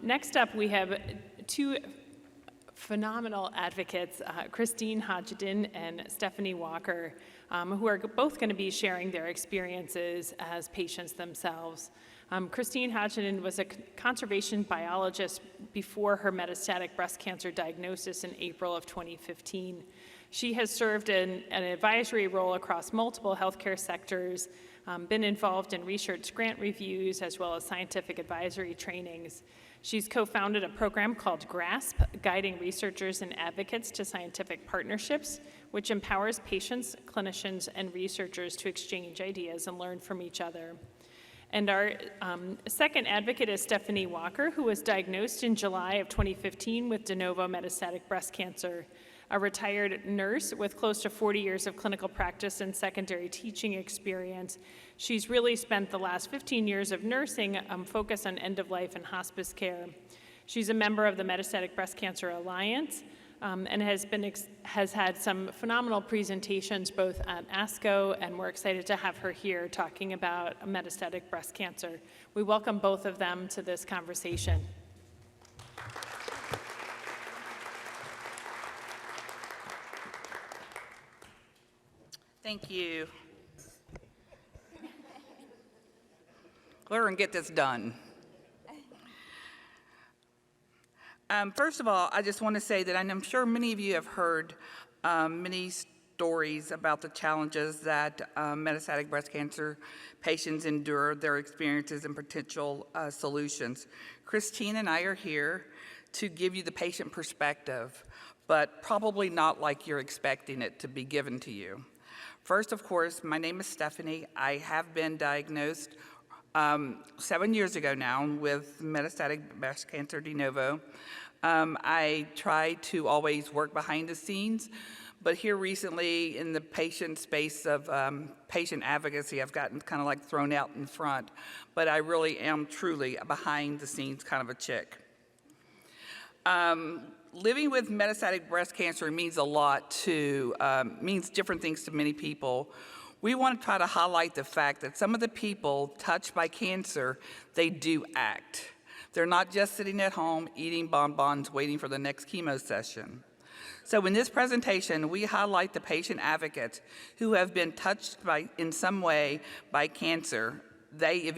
Next up, we have two phenomenal advocates, Christine Hodgdon and Stephanie Walker, who are both going to be sharing their experiences as patients themselves. Christine Hodgdon was a conservation biologist before her metastatic breast cancer diagnosis in April of 2015. She has served in an advisory role across multiple healthcare sectors, been involved in research grant reviews, as well as scientific advisory trainings. She's co-founded a program called GRASP, Guiding Researchers and Advocates to Scientific Partnerships, which empowers patients, clinicians, and researchers to exchange ideas and learn from each other. And our second advocate is Stephanie Walker, who was diagnosed in July of 2015 with de novo metastatic breast cancer. A retired nurse with close to 40 years of clinical practice and secondary teaching experience. She's really spent the last 15 years of nursing focused on end-of-life and hospice care. She's a member of the Metastatic Breast Cancer Alliance and has had some phenomenal presentations both at ASCO, and we're excited to have her here talking about metastatic breast cancer. We welcome both of them to this conversation. Thank you. We're going to get this done. First of all, I just want to say that I'm sure many of you have heard many stories about the challenges that metastatic breast cancer patients endure, their experiences and potential solutions. Christine and I are here to give you the patient perspective, but probably not like you're expecting it to be given to you. First, of course, my name is Stephanie. I have been diagnosed 7 years ago now with metastatic breast cancer de novo. I try to always work behind the scenes, but here recently in the patient space of patient advocacy, I've gotten kind of like thrown out in front, but I really am truly a behind the scenes kind of a chick. Living with metastatic breast cancer means a lot to, means different things to many people. We want to try to highlight the fact that some of the people touched by cancer, they do act. They're not just sitting at home eating bonbons waiting for the next chemo session. So in this presentation, we highlight the patient advocates who have been touched by, in some way by cancer. They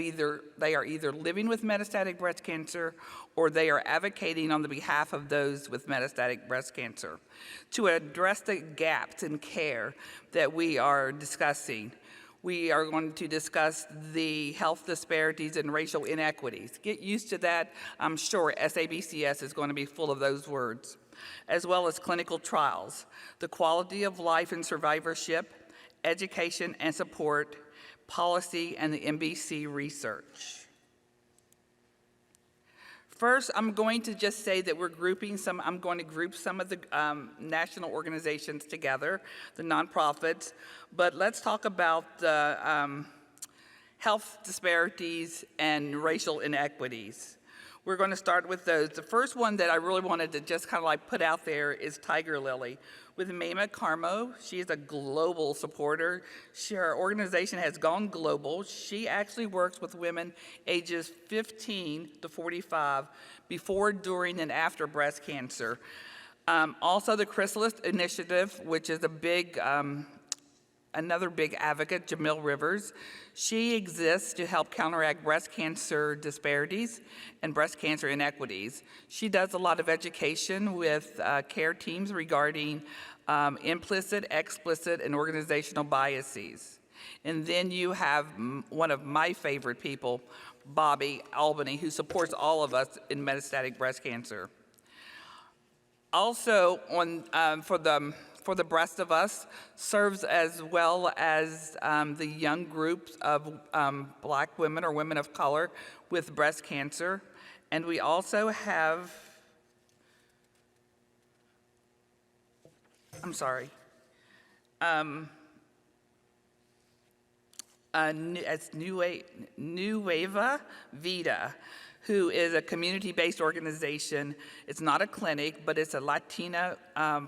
are either living with metastatic breast cancer or they are advocating on the behalf of those with metastatic breast cancer. To address the gaps in care that we are discussing, we are going to discuss the health disparities and racial inequities. Get used to that. I'm sure SABCS is going to be full of those words, as well as clinical trials, the quality of life and survivorship, education and support, policy, and the MBC research. First, I'm going to just say that I'm going to group some of the national organizations together, the nonprofits, but let's talk about the health disparities and racial inequities. We're going to start with those. The first one that I really wanted to just kind of like put out there is Tiger Lily. With Maima Carmo, she is a global supporter. Her organization has gone global. She actually works with women ages 15 to 45 before, during, and after breast cancer. Also the Chrysalis Initiative, which is a big, another big advocate, Jamil Rivers. She exists to help counteract breast cancer disparities and breast cancer inequities. She does a lot of education with care teams regarding implicit, explicit, and organizational biases. And then you have one of my favorite people, Bobby Albany, who supports all of us in metastatic breast cancer. Also, for the Breast of Us, serves as well as the young groups of Black women or women of color with breast cancer. And we also have, it's Nueva Vida, who is a community-based organization. It's not a clinic, but it's a Latina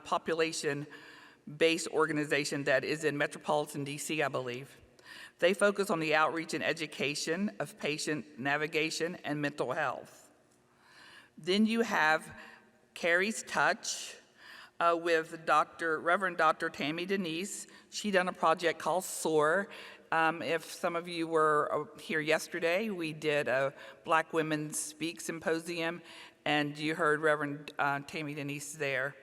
population-based organization that is in metropolitan DC, I believe. They focus on the outreach and education of patient navigation and mental health. Then you have Carrie's Touch with Reverend Dr. Tammy Denise. She done a project called SOAR. If some of you were here yesterday, we did a Black Women Speak Symposium, and you heard Reverend Tammy Denise there.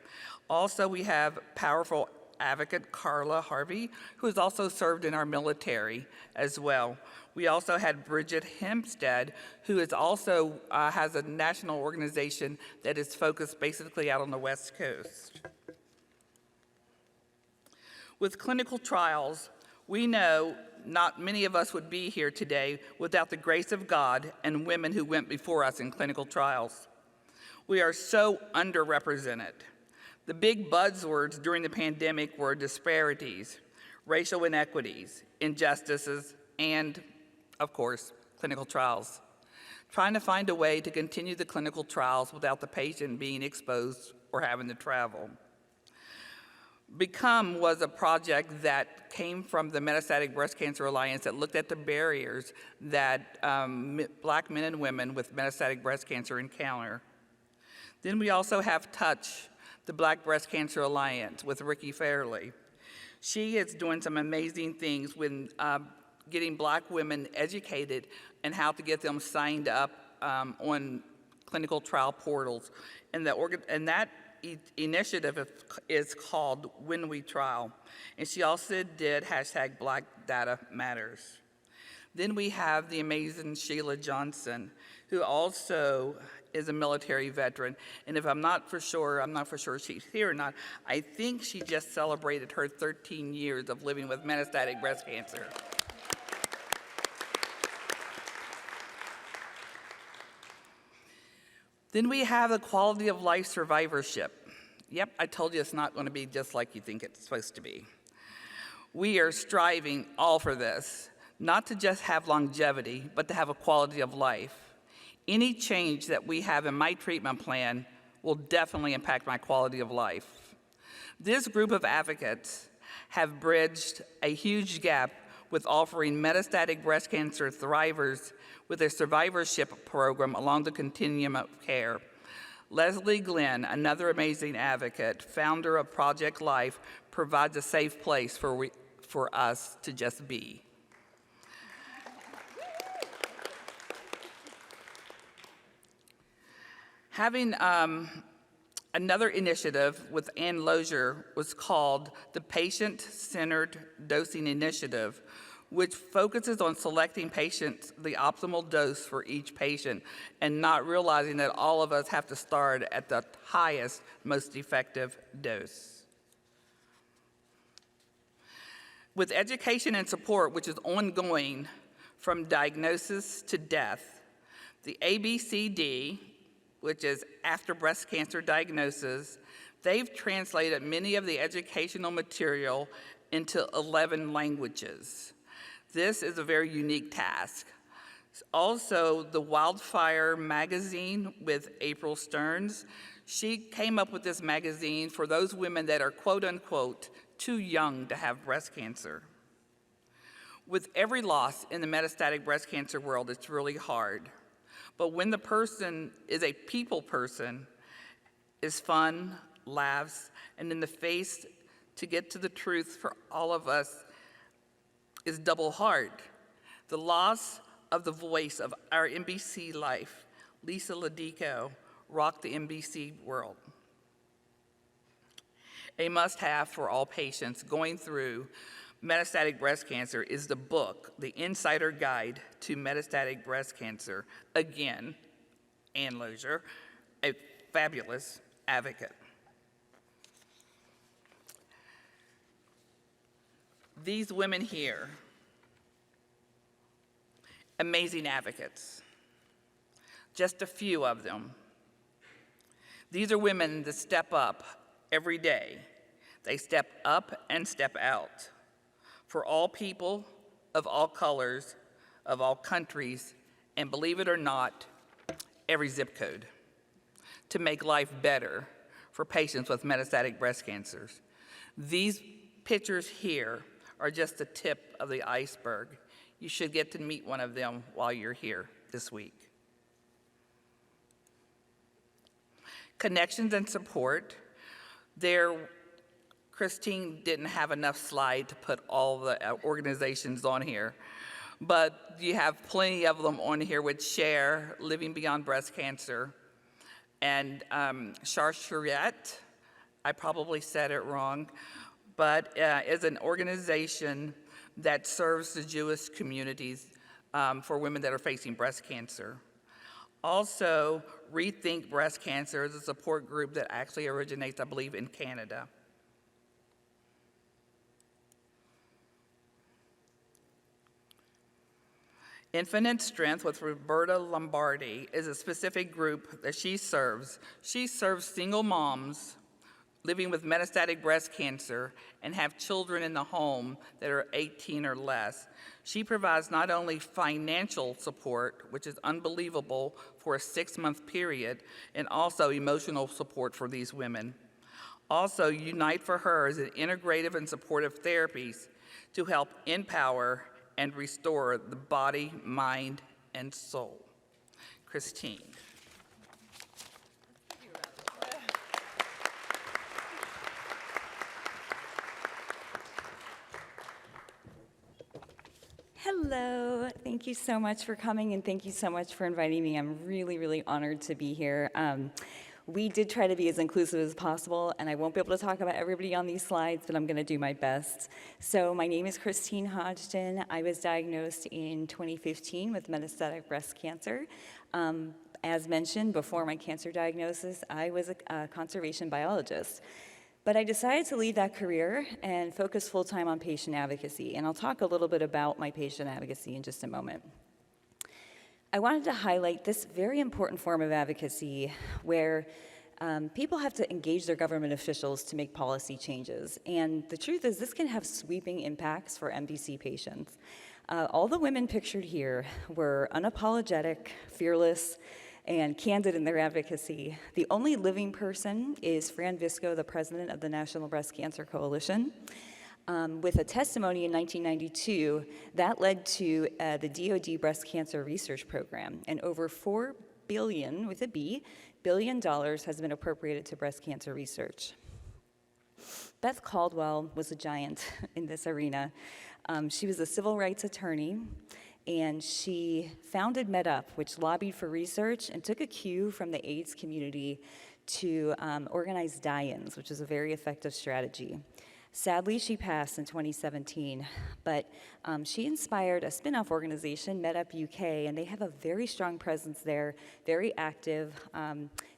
Also, we have powerful advocate Carla Harvey, who has also served in our military as well. We also had Bridget Hempstead, who is also has a national organization that is focused basically out on the West Coast. With clinical trials, we know not many of us would be here today without the grace of God and women who went before us in clinical trials. We are so underrepresented. The big buzzwords during the pandemic were disparities, racial inequities, injustices, and, of course, clinical trials. Trying to find a way to continue the clinical trials without the patient being exposed or having to travel. Become was a project that came from the Metastatic Breast Cancer Alliance that looked at the barriers that Black men and women with metastatic breast cancer encounter. Then we also have Touch, the Black Breast Cancer Alliance with Ricky Fairley. She is doing some amazing things with getting Black women educated and how to get them signed up on clinical trial portals. And that initiative is called When We Trial. And she also did hashtag Black Data Matters. Then we have the amazing Sheila Johnson, who also is a military veteran. And if I'm not for sure she's here or not, I think she just celebrated her 13 years of living with metastatic breast cancer. Then we have the quality of life survivorship. Yep, I told you it's not going to be just like you think it's supposed to be. We are striving all for this, not to just have longevity, but to have a quality of life. Any change that we have in my treatment plan will definitely impact my quality of life. This group of advocates have bridged a huge gap with offering metastatic breast cancer thrivers with a survivorship program along the continuum of care. Leslie Glenn, another amazing advocate, founder of Project Life, provides a safe place for us to just be. Having another initiative with Ann Lozier was called the Patient-Centered Dosing Initiative, which focuses on selecting patients the optimal dose for each patient and not realizing that all of us have to start at the highest, most effective dose. With education and support, which is ongoing from diagnosis to death, the ABCD, which is after breast cancer diagnosis, they've translated many of the educational material into 11 languages. This is a very unique task. Also, the Wildfire magazine with April Stearns, she came up with this magazine for those women that are quote unquote too young to have breast cancer. With every loss in the metastatic breast cancer world, it's really hard. But when the person is a people person, is fun, laughs, and in the face to get to the truth for all of us is double hard. The loss of the voice of our NBC life, Lisa Ladico, rocked the NBC world. A must-have for all patients going through metastatic breast cancer is the book, The Insider Guide to Metastatic Breast Cancer. Again, Ann Lozier, a fabulous advocate. These women here, amazing advocates, just a few of them. These are women that step up every day. They step up and step out for all people of all colors, of all countries, and believe it or not, every zip code, to make life better for patients with metastatic breast cancers. These pictures here are just the tip of the iceberg. You should get to meet one of them while you're here this week. Connections and support. Christine didn't have enough slide to put all the organizations on here, but you have plenty of them on here with SHARE, Living Beyond Breast Cancer, and Charcheret, I probably said it wrong, but is an organization that serves the Jewish communities for women that are facing breast cancer. Also, Rethink Breast Cancer is a support group that actually originates, I believe, in Canada. Infinite Strength with Roberta Lombardi is a specific group that she serves. She serves single moms living with metastatic breast cancer and have children in the home that are 18 or less. She provides not only financial support, which is unbelievable for a 6-month period, and also emotional support for these women. Also, Unite for Her is an integrative and supportive therapies to help empower and restore the body, mind, and soul. Christine. Hello, thank you so much for coming, and thank you so much for inviting me. I'm really, really honored to be here. We did try to be as inclusive as possible, and I won't be able to talk about everybody on these slides, but I'm going to do my best. So my name is Christine Hodgdon. I was diagnosed in 2015 with metastatic breast cancer. As mentioned, before my cancer diagnosis, I was a conservation biologist. But I decided to leave that career and focus full-time on patient advocacy, and I'll talk a little bit about my patient advocacy in just a moment. I wanted to highlight this very important form of advocacy where people have to engage their government officials to make policy changes. And the truth is this can have sweeping impacts for MBC patients. All the women pictured here were unapologetic, fearless, and candid in their advocacy. The only living person is Fran Visco, the president of the National Breast Cancer Coalition. With a testimony in 1992, that led to the DoD Breast Cancer Research Program, and over $4 billion, with a B, $billion has been appropriated to breast cancer research. Beth Caldwell was a giant in this arena. She was a civil rights attorney, and she founded MedUp, which lobbied for research and took a cue from the AIDS community to organize die-ins, which is a very effective strategy. Sadly, she passed in 2017, but she inspired a spin-off organization, MedUp UK, and they have a very strong presence there, very active.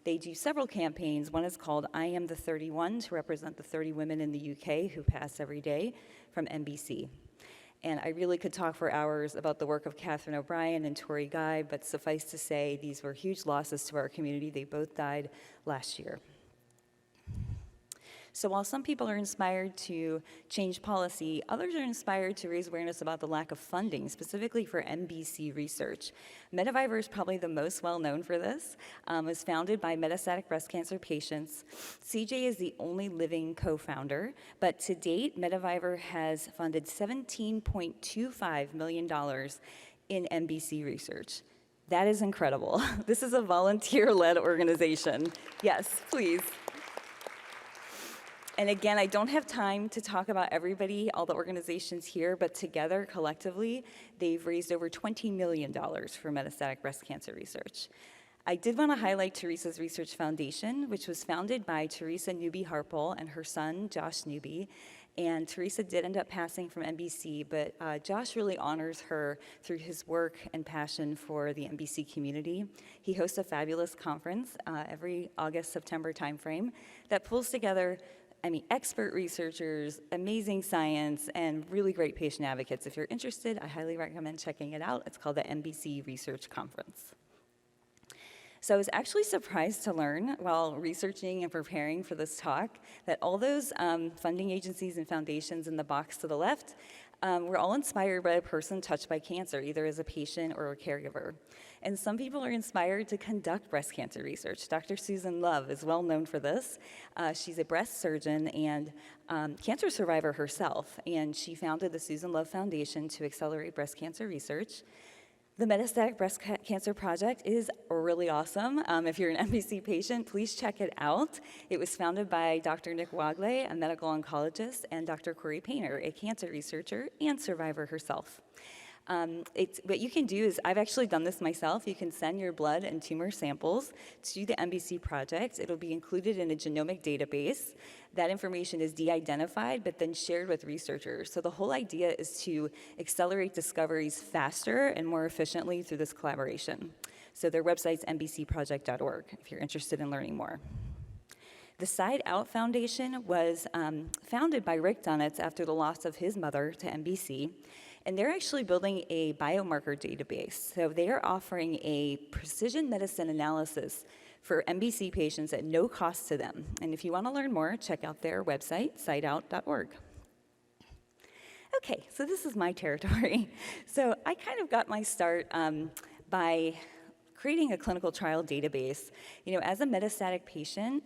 They do several campaigns. One is called I Am the 31 to represent the 30 women in the UK who pass every day from MBC. And I really could talk for hours about the work of Catherine O'Brien and Tori Guy, but suffice to say, these were huge losses to our community. They both died last year. So while some people are inspired to change policy, others are inspired to raise awareness about the lack of funding, specifically for MBC research. Mediviver is probably the most well-known for this. It was founded by metastatic breast cancer patients. CJ is the only living co-founder, but to date, Mediviver has funded $17.25 million in MBC research. That is incredible. This is a volunteer-led organization. Yes, please. And again, I don't have time to talk about everybody, all the organizations here, but together, collectively, they've raised over $20 million for metastatic breast cancer research. I did want to highlight Teresa's Research Foundation, which was founded by Teresa Newby-Harpole and her son, Josh Newby. And Teresa did end up passing from MBC, but Josh really honors her through his work and passion for the MBC community. He hosts a fabulous conference every August-September timeframe that pulls together expert researchers, amazing science, and really great patient advocates. If you're interested, I highly recommend checking it out. It's called the MBC Research Conference. So I was actually surprised to learn while researching and preparing for this talk that all those funding agencies and foundations in the box to the left were all inspired by a person touched by cancer, either as a patient or a caregiver. And some people are inspired to conduct breast cancer research. Dr. Susan Love is well known for this. She's a breast surgeon and cancer survivor herself, and she founded the Susan Love Foundation to accelerate breast cancer research. The Metastatic Breast Cancer Project is really awesome. If you're an MBC patient, please check it out. It was founded by Dr. Nick Wagley, a medical oncologist, and Dr. Corey Painter, a cancer researcher and survivor herself. What you can do is, I've actually done this myself. You can send your blood and tumor samples to the MBC project. It'll be included in a genomic database. That information is de-identified, but then shared with researchers. So the whole idea is to accelerate discoveries faster and more efficiently through this collaboration. So their website's mbcproject.org if you're interested in learning more. The Side Out Foundation was founded by Rick Dunitz after the loss of his mother to MBC. And they're actually building a biomarker database. So they are offering a precision medicine analysis for MBC patients at no cost to them. And if you want to learn more, check out their website, sideout.org. Okay, so this is my territory. So I kind of got my start by creating a clinical trial database. You know, as a metastatic patient,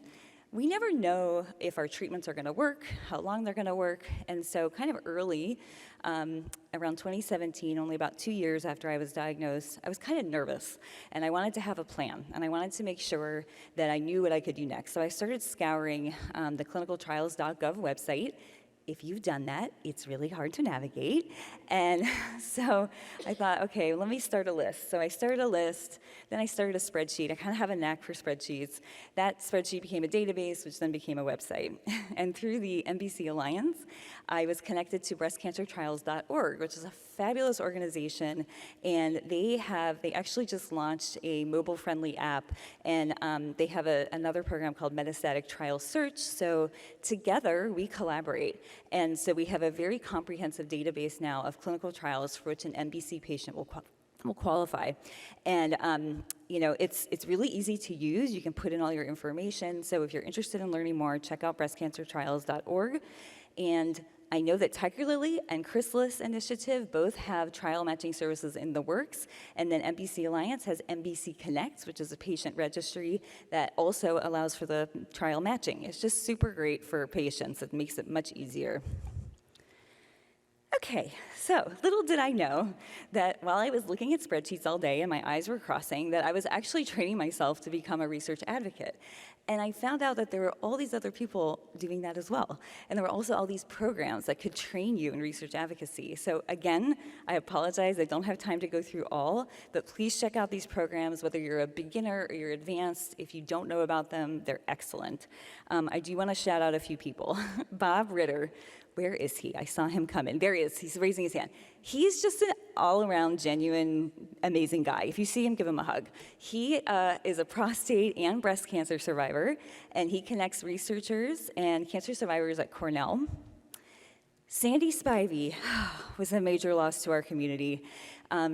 we never know if our treatments are going to work, how long they're going to work, and so kind of early, around 2017, only about 2 years after I was diagnosed, I was kind of nervous, and I wanted to have a plan, and I wanted to make sure that I knew what I could do next. So I started scouring the clinicaltrials.gov website. If you've done that, it's really hard to navigate. And so I thought, okay, let me start a list. So I started a list, then I started a spreadsheet. I kind of have a knack for spreadsheets. That spreadsheet became a database, which then became a website. And through the MBC Alliance, I was connected to breastcancertrials.org, which is a fabulous organization. And they actually just launched a mobile-friendly app, and they have another program called Metastatic Trial Search. So together, we collaborate. And so we have a very comprehensive database now of clinical trials for which an MBC patient will qualify. And you know, it's really easy to use. You can put in all your information. So if you're interested in learning more, check out breastcancertrials.org. And I know that Tiger Lily and Chrysalis Initiative both have trial matching services in the works, and then MBC Alliance has MBC Connect, which is a patient registry that also allows for the trial matching. It's just super great for patients. It makes it much easier. Okay, so little did I know that while I was looking at spreadsheets all day and my eyes were crossing, that I was actually training myself to become a research advocate. And I found out that there were all these other people doing that as well. And there were also all these programs that could train you in research advocacy. So again, I apologize, I don't have time to go through all, but please check out these programs, whether you're a beginner or you're advanced. If you don't know about them, they're excellent. I do want to shout out a few people. Bob Ritter. Where is he? I saw him come in. There he is. He's raising his hand. He's just an all-around, genuine, amazing guy. If you see him, give him a hug. He is a prostate and breast cancer survivor, and he connects researchers and cancer survivors at Cornell. Sandy Spivey was a major loss to our community.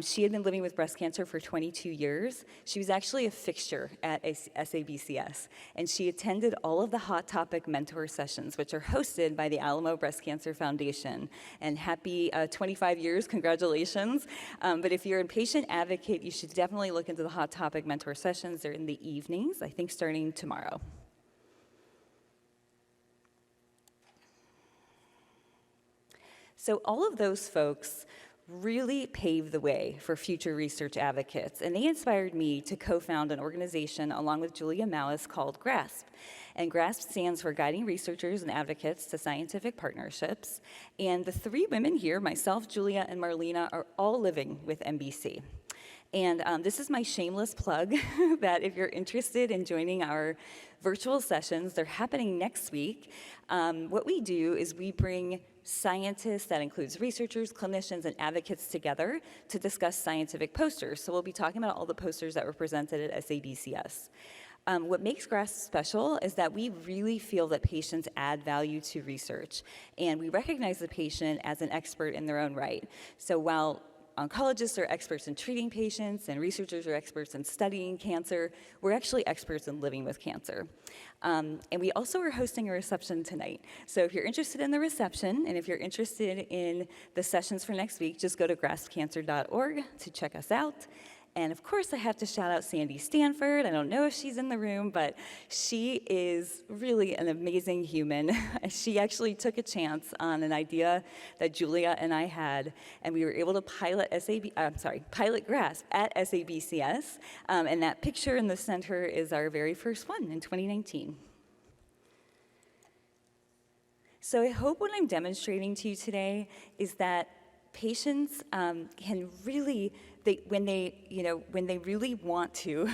She had been living with breast cancer for 22 years. She was actually a fixture at SABCS, and she attended all of the Hot Topic mentor sessions, which are hosted by the Alamo Breast Cancer Foundation. And happy 25 years, congratulations. But if you're a patient advocate, you should definitely look into the Hot Topic mentor sessions. They're in the evenings, I think starting tomorrow. So all of those folks really paved the way for future research advocates, and they inspired me to co-found an organization along with Julia Malice called GRASP. And GRASP stands for Guiding Researchers and Advocates to Scientific Partnerships. And the three women here, myself, Julia, and Marlena, are all living with MBC. And this is my shameless plug that if you're interested in joining our virtual sessions, they're happening next week. What we do is we bring scientists, that includes researchers, clinicians, and advocates together to discuss scientific posters. So we'll be talking about all the posters that were presented at SABCS. What makes GRASP special is that we really feel that patients add value to research, and we recognize the patient as an expert in their own right. So while oncologists are experts in treating patients and researchers are experts in studying cancer, we're actually experts in living with cancer. And we also are hosting a reception tonight. So if you're interested in the reception and if you're interested in the sessions for next week, just go to graspcancer.org to check us out. And of course, I have to shout out Sandy Stanford. I don't know if she's in the room, but she is really an amazing human. She actually took a chance on an idea that Julia and I had, and we were able to pilot GRASP at SABCS. And that picture in the center is our very first one in 2019. So I hope what I'm demonstrating to you today is that patients can really, when they really want to,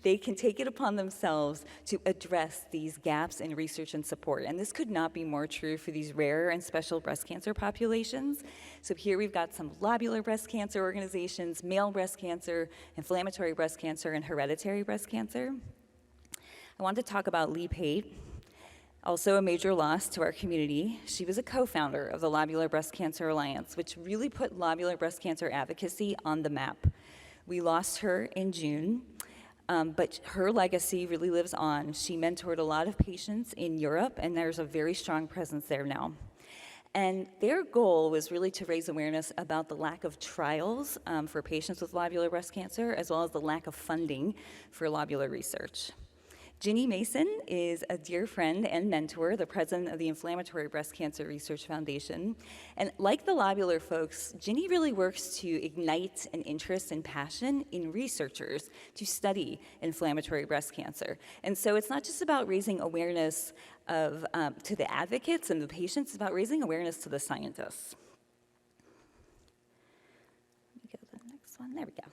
they can take it upon themselves to address these gaps in research and support. And this could not be more true for these rare and special breast cancer populations. So here we've got some lobular breast cancer organizations, male breast cancer, inflammatory breast cancer, and hereditary breast cancer. I want to talk about Lee Pate. Also a major loss to our community. She was a co-founder of the Lobular Breast Cancer Alliance, which really put lobular breast cancer advocacy on the map. We lost her in June, but her legacy really lives on. She mentored a lot of patients in Europe, and there's a very strong presence there now. And their goal was really to raise awareness about the lack of trials for patients with lobular breast cancer, as well as the lack of funding for lobular research. Ginny Mason is a dear friend and mentor, the president of the Inflammatory Breast Cancer Research Foundation. And like the lobular folks, Ginny really works to ignite an interest and passion in researchers to study inflammatory breast cancer. And so it's not just about raising awareness to the advocates and the patients, it's about raising awareness to the scientists. There we go.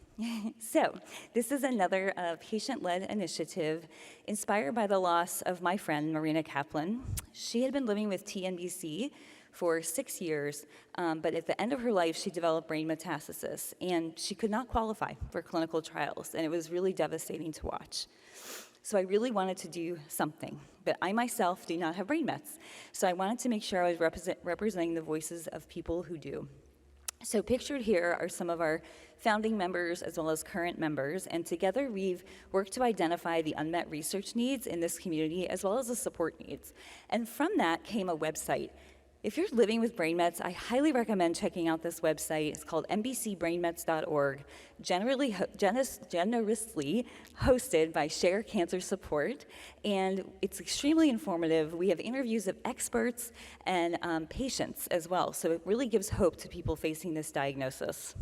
So this is another patient-led initiative inspired by the loss of my friend, Marina Kaplan. She had been living with TNBC for 6 years, but at the end of her life, she developed brain metastasis, and she could not qualify for clinical trials, and it was really devastating to watch. So I really wanted to do something, but I myself do not have brain mets, so I wanted to make sure I was representing the voices of people who do. So pictured here are some of our founding members as well as current members, and together we've worked to identify the unmet research needs in this community as well as the support needs. And from that came a website. If you're living with brain mets, I highly recommend checking out this website. It's called mbcbrainmets.org, generously hosted by Share Cancer Support, and it's extremely informative. We have interviews of experts and patients as well, so it really gives hope to people facing this diagnosis.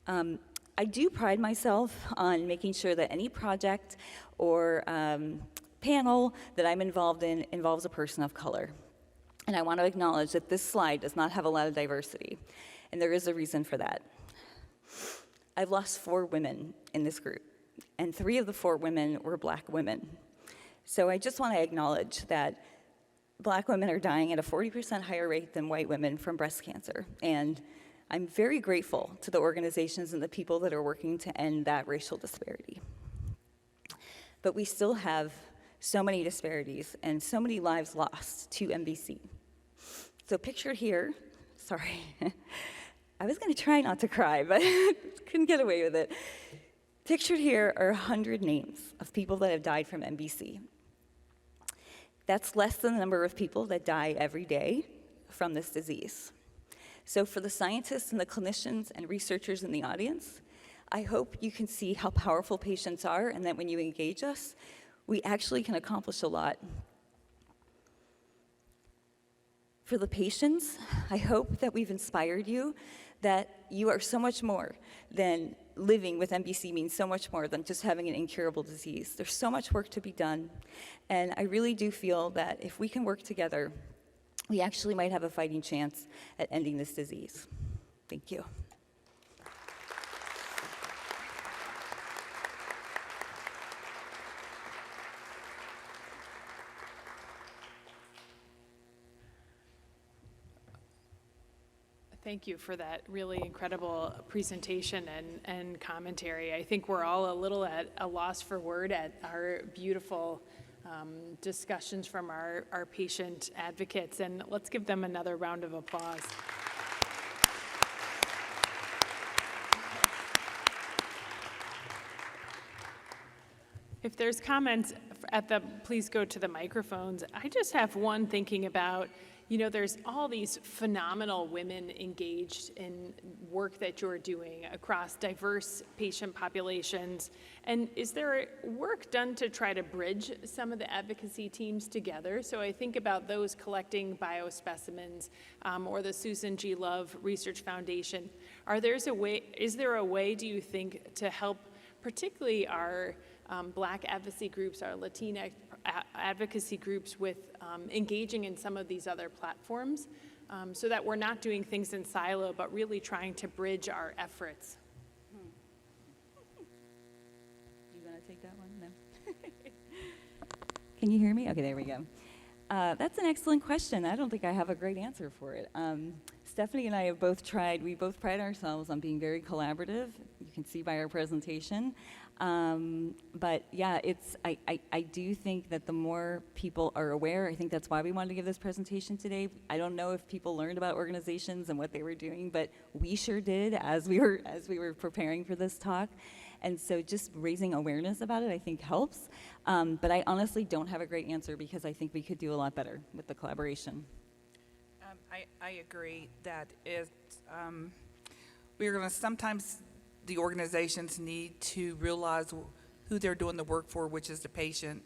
I do pride myself on making sure that any project or panel that I'm involved in involves a person of color. And I want to acknowledge that this slide does not have a lot of diversity, and there is a reason for that. I've lost 4 women in this group, and 3 of the 4 women were Black women. So I just want to acknowledge that Black women are dying at a 40% higher rate than white women from breast cancer, and I'm very grateful to the organizations and the people that are working to end that racial disparity. But we still have so many disparities and so many lives lost to MBC. So pictured here, sorry, I was gonna try not to cry, but couldn't get away with it. Pictured here are 100 names of people that have died from MBC. That's less than the number of people that die every day from this disease. So for the scientists and the clinicians and researchers in the audience, I hope you can see how powerful patients are, and that when you engage us, we actually can accomplish a lot. For the patients, I hope that we've inspired you, that you are so much more than living with MBC means so much more than just having an incurable disease. There's so much work to be done, and I really do feel that if we can work together, we actually might have a fighting chance at ending this disease. Thank you. Thank you for that really incredible presentation and commentary. I think we're all a little at a loss for word at our beautiful discussions from our patient advocates, and let's give them another round of applause. If there's comments please go to the microphones. I just have one thinking about, You know, there's all these phenomenal women engaged in work that you're doing across diverse patient populations. And is there work done to try to bridge some of the advocacy teams together? So I think about those collecting biospecimens or the Susan G. Love Research Foundation. Is there a way, do you think, to help particularly our Black advocacy groups, our Latinx advocacy groups with engaging in some of these other platforms so that we're not doing things in silo, but really trying to bridge our efforts? You want to take that one? No. Can you hear me? Okay, there we go. That's an excellent question. I don't think I have a great answer for it. Stephanie and I have both tried, we both pride ourselves on being very collaborative. You can see by our presentation. But yeah, I do think that the more people are aware, I think that's why we wanted to give this presentation today. I don't know if people learned about organizations and what they were doing, but we sure did as we were preparing for this talk. And so just raising awareness about it, I think helps. But I honestly don't have a great answer because I think we could do a lot better with the collaboration. I agree that we're going to sometimes the organizations need to realize who they're doing the work for, which is the patient.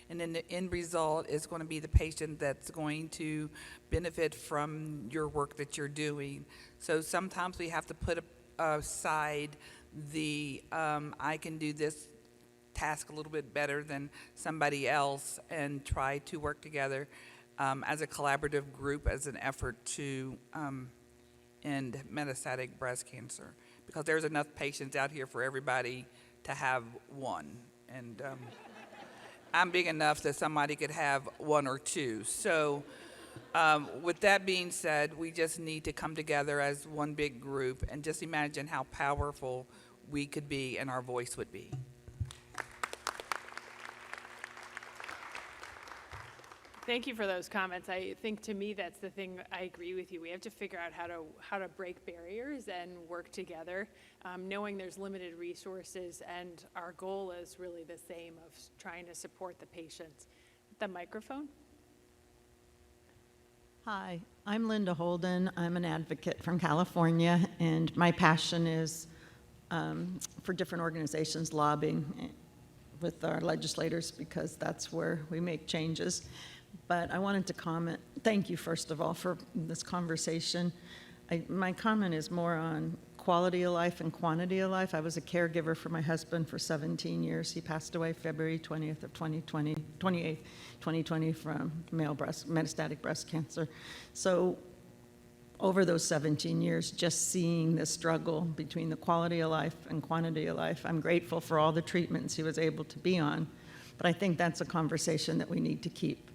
And then the end result is going to be the patient that's going to benefit from your work that you're doing. So sometimes we have to put aside the I can do this task a little bit better than somebody else and try to work together as a collaborative group as an effort to end metastatic breast cancer. Because there's enough patients out here for everybody to have one. And I'm big enough that somebody could have one or two. So with that being said, we just need to come together as one big group and just imagine how powerful we could be and our voice would be. Thank you for those comments. I think to me that's the thing. I agree with you. We have to figure out how to break barriers and work together, knowing there's limited resources, and our goal is really the same of trying to support the patients. The microphone. Hi, I'm Linda Holden. I'm an advocate from California, and my passion is for different organizations lobbying with our legislators because that's where we make changes. But I wanted to comment, thank you first of all for this conversation. My comment is more on quality of life and quantity of life. I was a caregiver for my husband for 17 years. He passed away February 20th of 2020 from metastatic breast cancer. So over those 17 years, just seeing the struggle between the quality of life and quantity of life, I'm grateful for all the treatments he was able to be on. But I think that's a conversation that we need to keep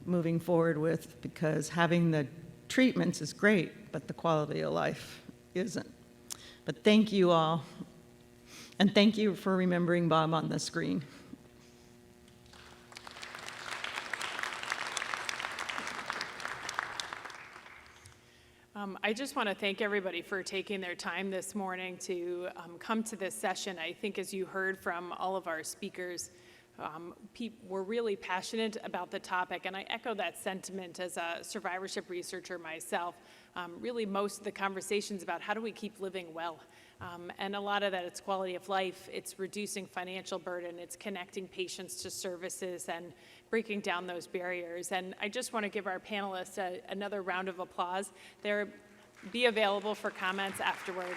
moving forward with, because having the treatments is great, but the quality of life isn't. But thank you all, and thank you for remembering Bob on the screen. I just want to thank everybody for taking their time this morning to come to this session. I think as you heard from all of our speakers, we're really passionate about the topic, and I echo that sentiment as a survivorship researcher myself. Really, most of the conversations about how do we keep living well, and a lot of that, it's quality of life, it's reducing financial burden, it's connecting patients to services and breaking down those barriers. And I just want to give our panelists another round of applause. They'll be available for comments afterward.